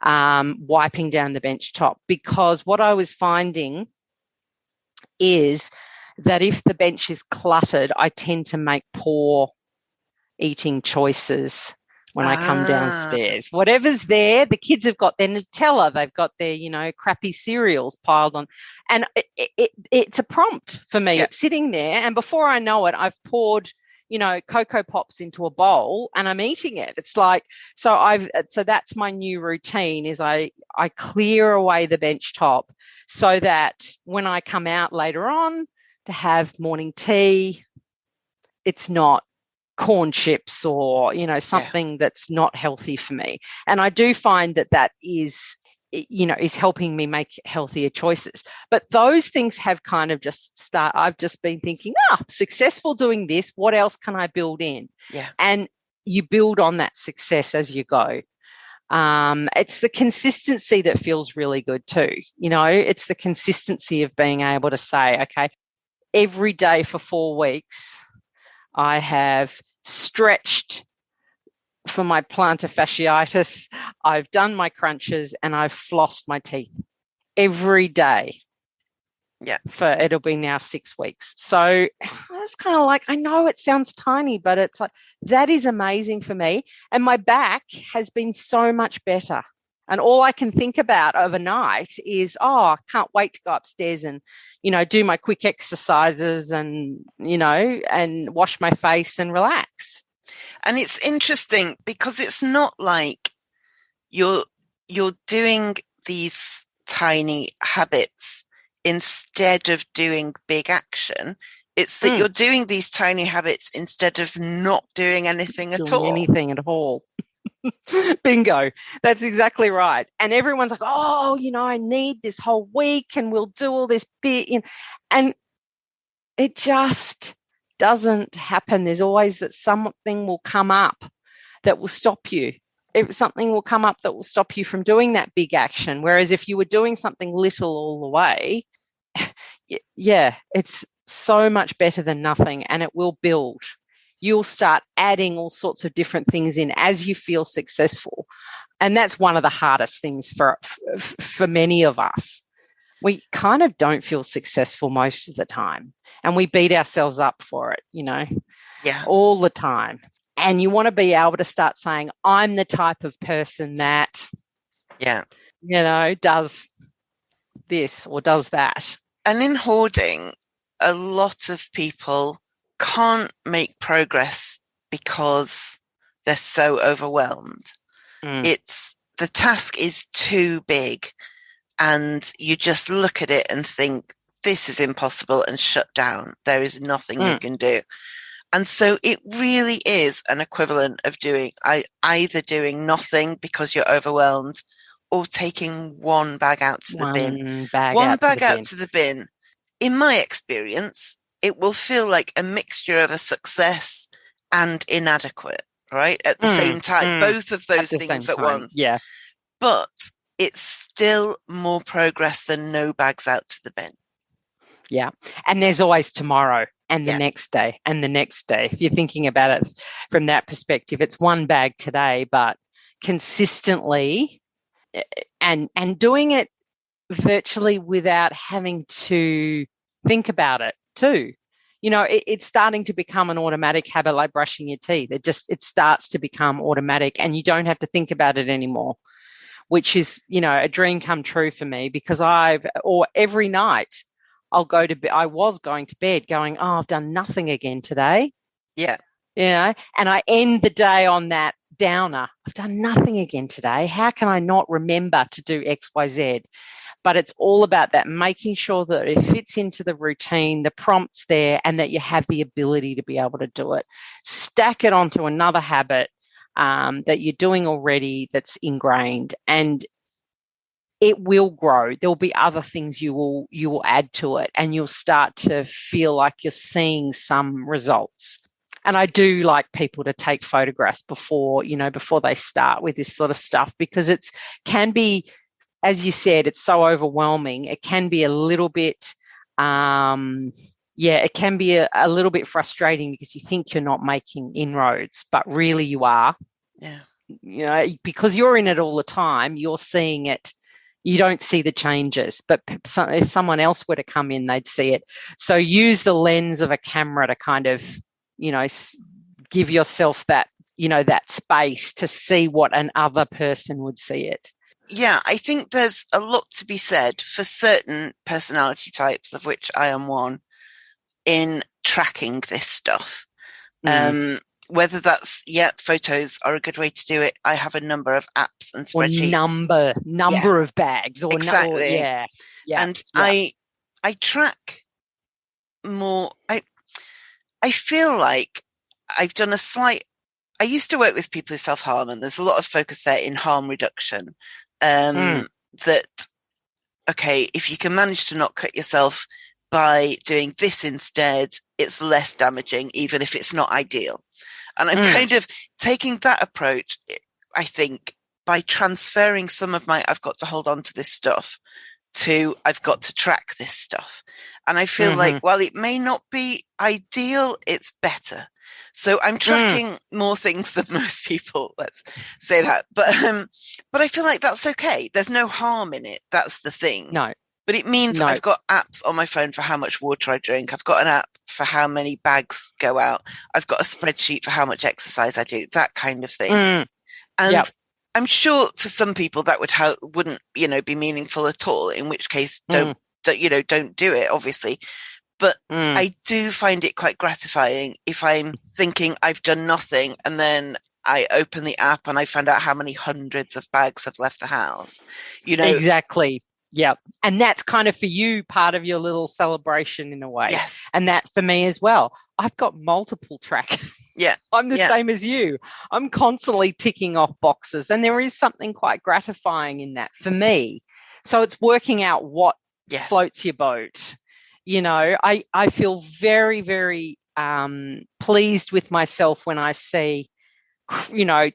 wiping down the bench top. Because what I was finding is that if the bench is cluttered, I tend to make poor eating choices when I come downstairs. Whatever's there, the kids have got their Nutella, they've got their, crappy cereals piled on. And it's a prompt for me. It's sitting there, and before I know it, I've poured, Cocoa Pops into a bowl and I'm eating it. It's like, so that's my new routine, is I clear away the bench top so that when I come out later on to have morning tea, it's not corn chips or, something that's not healthy for me. And I do find that is helping me make healthier choices. But those things have kind of I've just been thinking, successful doing this, what else can I build in? Yeah. And you build on that success as you go. It's the consistency that feels really good too. It's the consistency of being able to say, okay, every day for 4 weeks, I have stretched for my plantar fasciitis, I've done my crunches, and I've flossed my teeth every day. Yeah. It'll be now 6 weeks. So I was kind of like, I know it sounds tiny, but it's like, that is amazing for me. And my back has been so much better. And all I can think about overnight is, I can't wait to go upstairs and, do my quick exercises and, and wash my face and relax. And it's interesting because it's not like you're doing these tiny habits instead of doing big action. It's that you're doing these tiny habits instead of not doing anything at all. Anything at all. Bingo. That's exactly right. And everyone's like, I need this whole week and we'll do all this bit. And it just doesn't happen. There's always that something will come up that will stop you. something will come up that will stop you from doing that big action. Whereas if you were doing something little all the way, yeah, it's so much better than nothing, and it will build. You'll start adding all sorts of different things in as you feel successful. And that's one of the hardest things for many of us. We kind of don't feel successful most of the time, and we beat ourselves up for it, all the time. And you want to be able to start saying, I'm the type of person that, does this or does that. And in hoarding, a lot of people can't make progress because they're so overwhelmed. The task is too big, and you just look at it and think, this is impossible, and shut down. There is nothing you can do. And so it really is an equivalent of either doing nothing because you're overwhelmed, or taking one bag out to the bin. One bag out to the bin. In my experience, it will feel like a mixture of a success and inadequate, right? At the same time, both of those things at once. Yeah. But it's still more progress than no bags out to the bin. Yeah. And there's always tomorrow and the next day and the next day. If you're thinking about it from that perspective, it's one bag today, but consistently and doing it virtually without having to think about it too. It's starting to become an automatic habit, like brushing your teeth. It starts to become automatic, and you don't have to think about it anymore, which is, a dream come true for me, because every night I was going to bed going, oh, I've done nothing again today. Yeah. And I end the day on that downer. I've done nothing again today. How can I not remember to do X, Y, Z? But it's all about that, making sure that it fits into the routine, the prompt's there, and that you have the ability to be able to do it. Stack it onto another habit that you're doing already that's ingrained, and it will grow. There'll be other things you will add to it, and you'll start to feel like you're seeing some results. And I do like people to take photographs before they start with this sort of stuff, because it can be, as you said, it's so overwhelming. It can be a little bit, it can be a little bit frustrating, because you think you're not making inroads, but really you are. Yeah. Because you're in it all the time, you're seeing it. You don't see the changes, but if someone else were to come in, they'd see it. So use the lens of a camera to kind of, give yourself that, that space to see what another person would see it. Yeah, I think there's a lot to be said for certain personality types, of which I am one, in tracking this stuff. Whether that's, photos are a good way to do it. I have a number of apps and spreadsheets. Or number of bags. Or exactly. Yeah. And I track more. I feel like I've done I used to work with people who self-harm, and there's a lot of focus there in harm reduction. That, okay, if you can manage to not cut yourself by doing this instead, it's less damaging, even if it's not ideal. And I'm kind of taking that approach, I think, by transferring some of my, I've got to hold on to this stuff, to I've got to track this stuff. And I feel like, while it may not be ideal, it's better. So I'm tracking more things than most people, let's say that. But I feel like that's okay. There's no harm in it. That's the thing. No. But it means I've got apps on my phone for how much water I drink. I've got an app for how many bags go out. I've got a spreadsheet for how much exercise I do, that kind of thing. And I'm sure for some people that wouldn't, be meaningful at all, in which case don't do it, obviously. But I do find it quite gratifying if I'm thinking I've done nothing, and then I open the app and I find out how many hundreds of bags have left the house. Exactly. Yeah. And that's kind of for you part of your little celebration in a way. Yes. And that for me as well. I've got multiple trackers. Yeah. I'm the same as you. I'm constantly ticking off boxes, and there is something quite gratifying in that for me. So it's working out what floats your boat. I feel very, very pleased with myself when I see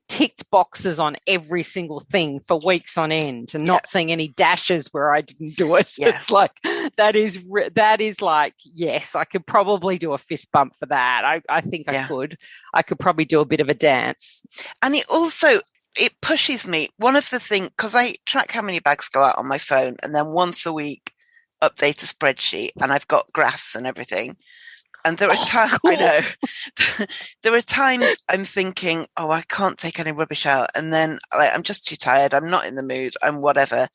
ticked boxes on every single thing for weeks on end and not seeing any dashes where I didn't do it. Yeah. It's like, that is like, yes, I could probably do a fist bump for that. I think I could. I could probably do a bit of a dance. And it pushes me. One of the things, because I track how many bags go out on my phone, and then once a week update a spreadsheet, and I've got graphs and everything. And there are times, cool. I know, there are times I'm thinking, I can't take any rubbish out. And then I'm just too tired. I'm not in the mood. I'm whatever.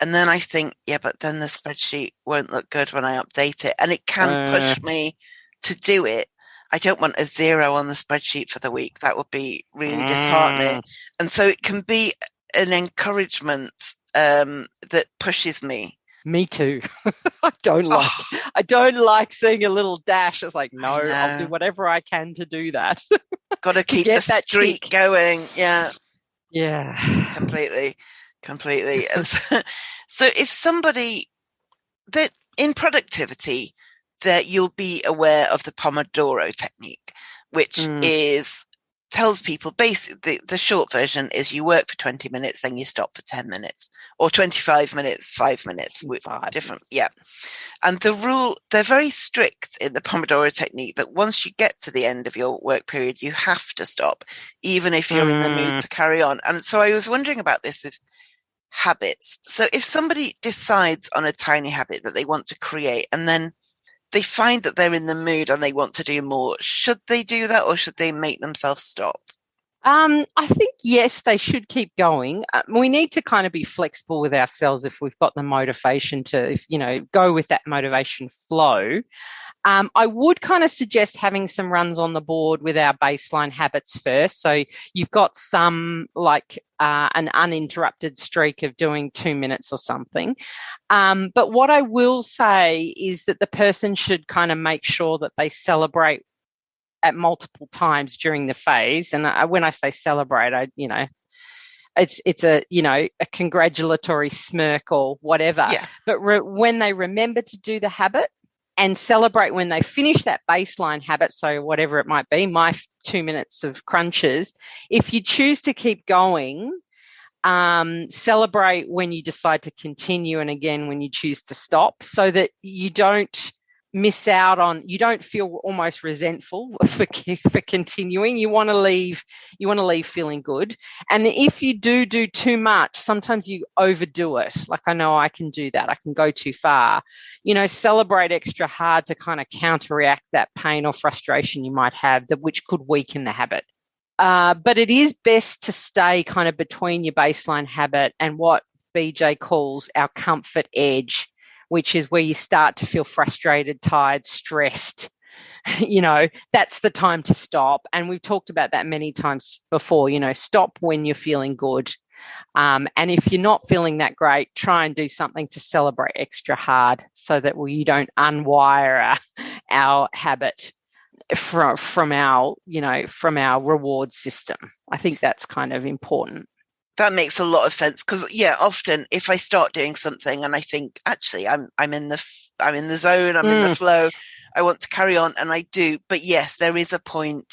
And then I think, but then the spreadsheet won't look good when I update it. And it can push me to do it. I don't want a 0 on the spreadsheet for the week. That would be really disheartening. And so it can be an encouragement that pushes me. Me too. I don't like seeing a little dash. It's like, no, I'll do whatever I can to do that. Got to keep the streak going. Yeah. Yeah. Completely. And so if somebody that in productivity, that you'll be aware of the Pomodoro technique, which tells people basically the short version is you work for 20 minutes, then you stop for 10 minutes, or 25 minutes, 5 minutes. Different. Yeah. And the rule, they're very strict in the Pomodoro technique that once you get to the end of your work period, you have to stop, even if you're in the mood to carry on. And so I was wondering about this with habits. So if somebody decides on a tiny habit that they want to create, and then they find that they're in the mood and they want to do more, should they do that, or should they make themselves stop? I think, yes, they should keep going. We need to kind of be flexible with ourselves if we've got the motivation to, go with that motivation flow. I would kind of suggest having some runs on the board with our baseline habits first. So you've got some an uninterrupted streak of doing 2 minutes or something. But what I will say is that the person should kind of make sure that they celebrate at multiple times during the phase. And when I say celebrate, it's a congratulatory smirk or whatever. Yeah. But when they remember to do the habit, and celebrate when they finish that baseline habit, so whatever it might be, my 2 minutes of crunches. If you choose to keep going, celebrate when you decide to continue, and again when you choose to stop, so that you don't miss out on, you don't feel almost resentful for continuing. You want to leave feeling good. And if you do too much, sometimes you overdo it. Like, I know I can do that. I can go too far. Celebrate extra hard to kind of counteract that pain or frustration you might have, which could weaken the habit. But it is best to stay kind of between your baseline habit and what BJ calls our comfort edge, which is where you start to feel frustrated, tired, stressed. That's the time to stop. And we've talked about that many times before. Stop when you're feeling good. And if you're not feeling that great, try and do something to celebrate extra hard, so that you don't unwire our habit from our reward system. I think that's kind of important. That makes a lot of sense, because often if I start doing something and I think, actually, I'm in the zone, I'm in the flow, I want to carry on, and I do. But yes, there is a point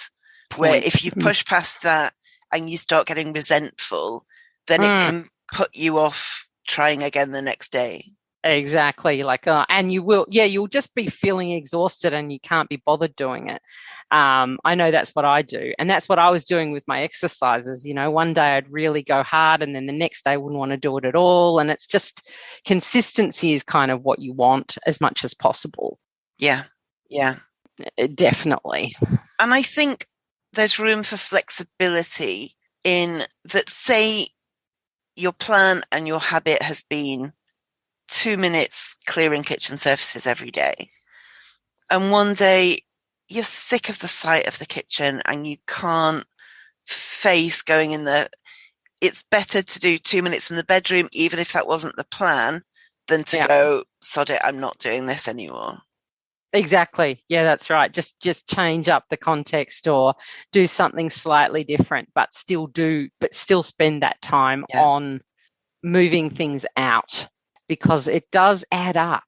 where if you push past that and you start getting resentful, then it can put you off trying again the next day. Exactly. And you'll just be feeling exhausted and you can't be bothered doing it. I know that's what I do. And that's what I was doing with my exercises. One day I'd really go hard, and then the next day I wouldn't want to do it at all. And it's just, consistency is kind of what you want as much as possible. Yeah. Yeah. Definitely. And I think there's room for flexibility in that. Say your plan and your habit has been 2 minutes clearing kitchen surfaces every day, and one day you're sick of the sight of the kitchen and you can't face going in there. It's better to do 2 minutes in the bedroom, even if that wasn't the plan, than to go, sod it, I'm not doing this anymore. Exactly. Yeah, that's right. Just change up the context or do something slightly different, but still spend that time on moving things out, because it does add up.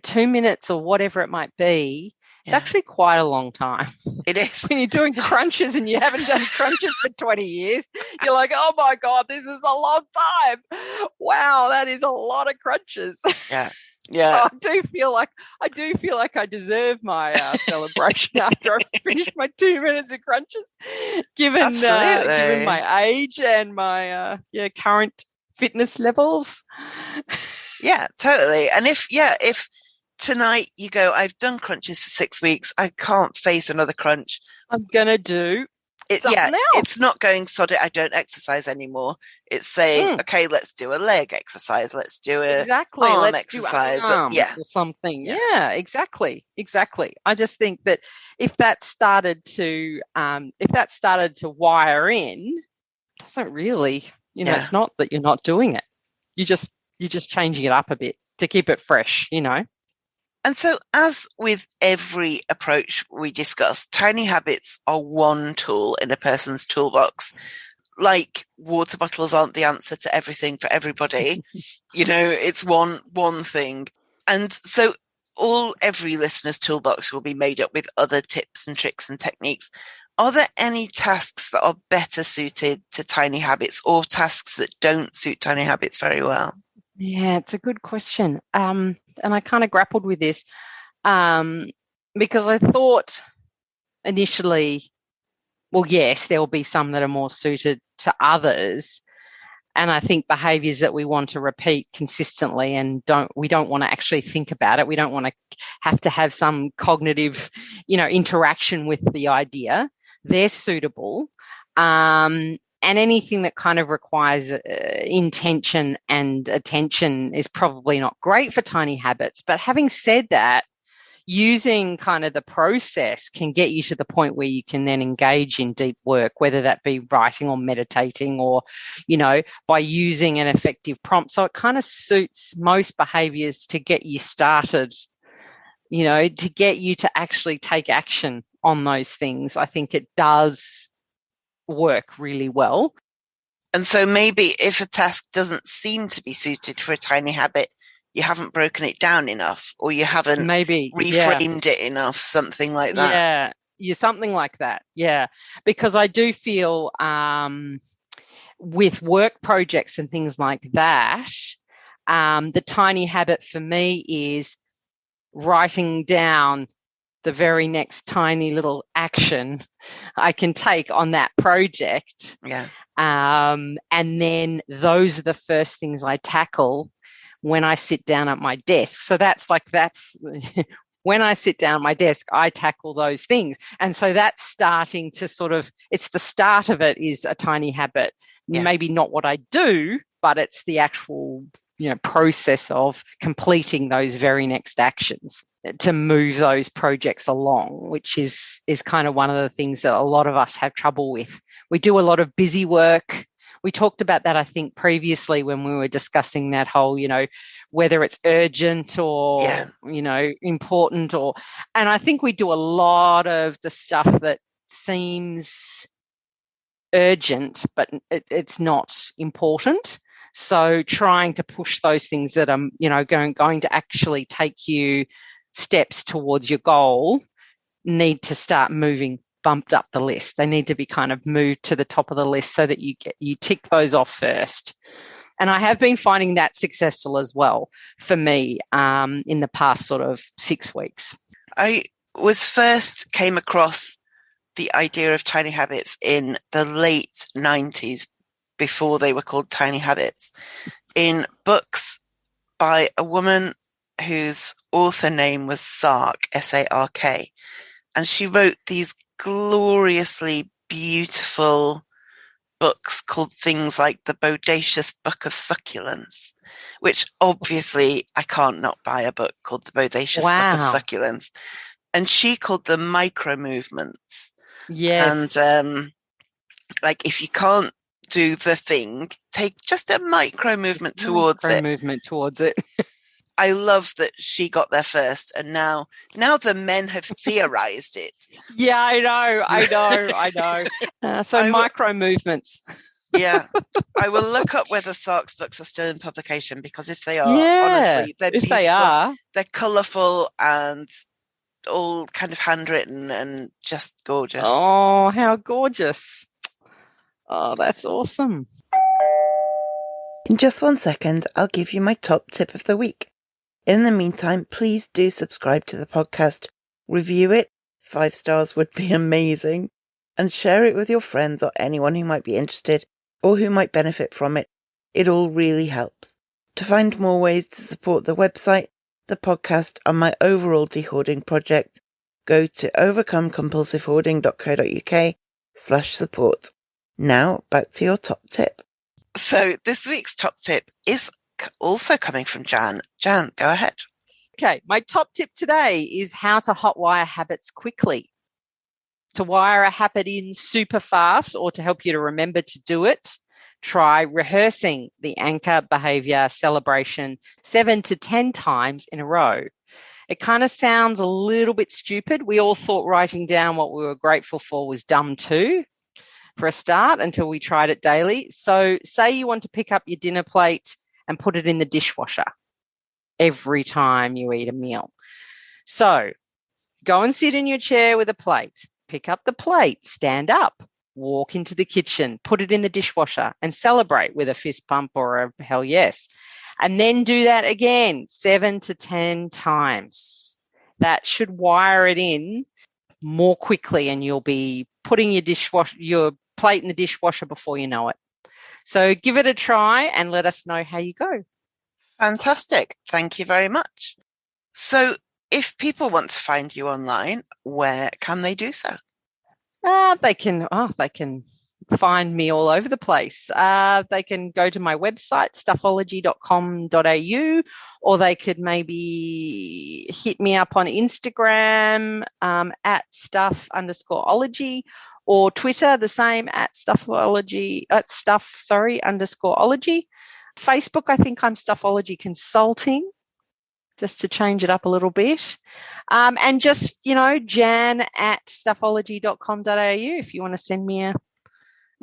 2 minutes or whatever it might be It's actually quite a long time. It is. When you're doing crunches and you haven't done crunches for 20 years, you're like, oh my God, this is a long time. Wow, that is a lot of crunches. Yeah. So I do feel like I deserve my celebration after I finish my 2 minutes of crunches, given my age and my current fitness levels. Yeah, totally. And if tonight you go, I've done crunches for 6 weeks, I can't face another crunch, I'm gonna do something else. It's not going, sod it, I don't exercise anymore. It's saying, okay, let's do a leg exercise, let's do a arm exercise, or something. Yeah, exactly. I just think that if that started to wire in, it doesn't really, it's not that you're not doing it. You're just changing it up a bit to keep it fresh, And so, as with every approach we discuss, tiny habits are one tool in a person's toolbox. Like water bottles aren't the answer to everything for everybody. It's one thing. And so every listener's toolbox will be made up with other tips and tricks and techniques. Are there any tasks that are better suited to tiny habits, or tasks that don't suit tiny habits very well? Yeah, it's a good question. And I kind of grappled with this because I thought initially, well, yes, there will be some that are more suited to others. And I think behaviours that we want to repeat consistently and we don't want to actually think about it. We don't want to have some cognitive, interaction with the idea. They're suitable. And anything that kind of requires intention and attention is probably not great for tiny habits. But having said that, using kind of the process can get you to the point where you can then engage in deep work, whether that be writing or meditating or, by using an effective prompt. So it kind of suits most behaviours to get you started, to get you to actually take action on those things. I think it does work really well. And so maybe if a task doesn't seem to be suited for a tiny habit, you haven't broken it down enough, or you haven't reframed it enough, something like that. Yeah, something like that. Yeah, because I do feel with work projects and things like that, the tiny habit for me is writing down the very next tiny little action I can take on that project. Yeah. And then those are the first things I tackle when I sit down at my desk. So that's when I sit down at my desk, I tackle those things. And so that's starting to it's the start of it is a tiny habit. Yeah. Maybe not what I do, but it's the actual process of completing those very next actions to move those projects along, which is kind of one of the things that a lot of us have trouble with. We do a lot of busy work. We talked about that, I think, previously when we were discussing that whole, whether it's urgent or, important and I think we do a lot of the stuff that seems urgent, but it's not important. So trying to push those things that are, going to actually take you steps towards your goal need to start moving, bumped up the list. They need to be kind of moved to the top of the list so that you tick those off first. And I have been finding that successful as well for me in the past 6 weeks. I came across the idea of tiny habits in the late 90s, before they were called tiny habits, in books by a woman whose author name was Sark, S-A-R-K. And she wrote these gloriously beautiful books called things like The Bodacious Book of Succulence, which obviously I can't not buy a book called The Bodacious Book of Succulence. And she called them micro movements. Yes. And if you can't do the thing, take just a micro movement towards it. I love that she got there first, and now the men have theorized it. Yeah, I know. So micro movements. Yeah, I will look up whether Sark's books are still in publication, because if they are, honestly, they're beautiful. They're colourful and all kind of handwritten and just gorgeous. Oh, how gorgeous. Oh, that's awesome. In just 1 second, I'll give you my top tip of the week. In the meantime, please do subscribe to the podcast, review it, 5 stars would be amazing, and share it with your friends or anyone who might be interested or who might benefit from it. It all really helps. To find more ways to support the website, the podcast, and my overall de-hoarding project, go to overcomecompulsivehoarding.co.uk/support. Now, back to your top tip. So this week's top tip is also coming from Jan. Jan, go ahead. Okay, my top tip today is how to hotwire habits quickly. To wire a habit in super fast or to help you to remember to do it, try rehearsing the anchor behavior celebration 7 to 10 times in a row. It kind of sounds a little bit stupid. We all thought writing down what we were grateful for was dumb too, for a start, until we tried it daily. So say you want to pick up your dinner plate and put it in the dishwasher every time you eat a meal. So go and sit in your chair with a plate, pick up the plate, stand up, walk into the kitchen, put it in the dishwasher and celebrate with a fist pump or a hell yes. And then do that again 7 to 10 times. That should wire it in more quickly and you'll be putting your plate in the dishwasher before you know it. So give it a try and let us know how you go. Fantastic. Thank you very much. So if people want to find you online, where can they do so? They can find me all over the place. They can go to my website, stuffology.com.au, or they could maybe hit me up on Instagram at stuff_ology, or Twitter, the same at _ology. Facebook, I think I'm Stuffology Consulting, just to change it up a little bit. And just, Jan at stuffology.com.au if you want to send me an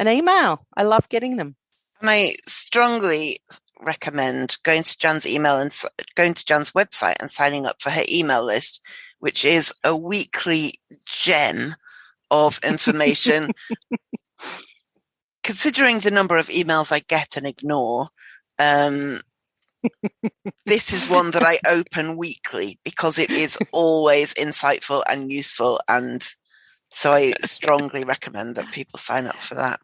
email. I love getting them. And I strongly recommend going to Jan's email and going to Jan's website and signing up for her email list, which is a weekly gem of information. Considering the number of emails I get and ignore, this is one that I open weekly because it is always insightful and useful. And so I strongly recommend that people sign up for that.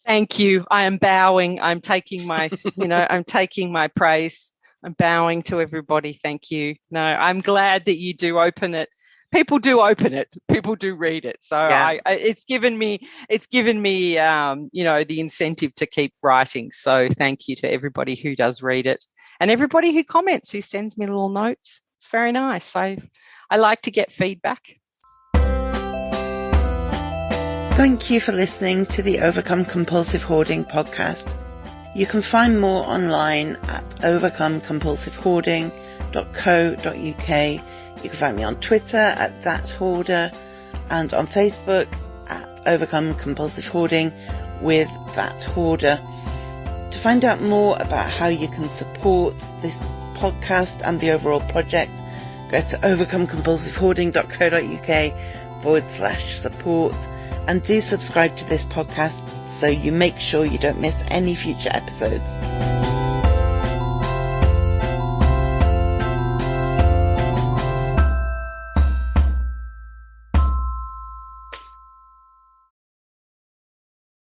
Thank you. I am bowing. I'm taking my, I'm taking my praise. I'm bowing to everybody. Thank you. No, I'm glad that you do open it. People do open it. People do read it. So yeah. It's given me, the incentive to keep writing. So thank you to everybody who does read it and everybody who comments, who sends me little notes. It's very nice. I like to get feedback. Thank you for listening to the Overcome Compulsive Hoarding podcast. You can find more online at overcomecompulsivehoarding.co.uk. You can find me on Twitter at @thathoarder and on Facebook at Overcome Compulsive Hoarding with That Hoarder. To find out more about how you can support this podcast and the overall project, go to overcomecompulsivehoarding.co.uk/support and do subscribe to this podcast so you make sure you don't miss any future episodes.